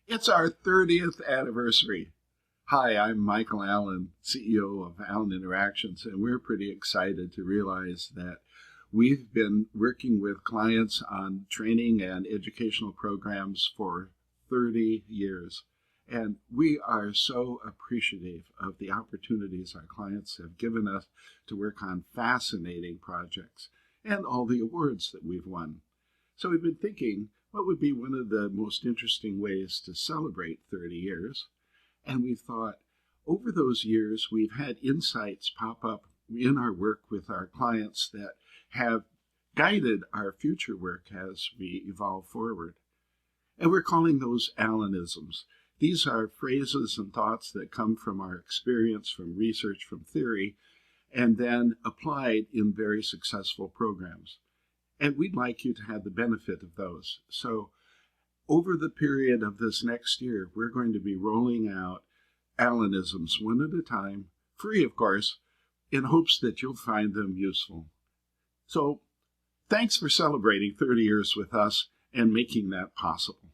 It's our 30th anniversary. Hi, I'm Michael Allen, CEO of Allen Interactions, and we're pretty excited to realize that we've been working with clients on training and educational programs for 30 years. And we are so appreciative of the opportunities our clients have given us to work on fascinating projects and all the awards that we've won. So we've been thinking, what would be one of the most interesting ways to celebrate 30 years? And we thought, over those years, we've had insights pop up in our work with our clients that have guided our future work as we evolve forward. And we're calling those Allenisms. These are phrases and thoughts that come from our experience, from research, from theory, and then applied in very successful programs. And we'd like you to have the benefit of those. So over the period of this next year, we're going to be rolling out Allenisms one at a time, free of course, in hopes that you'll find them useful. So thanks for celebrating 30 years with us and making that possible.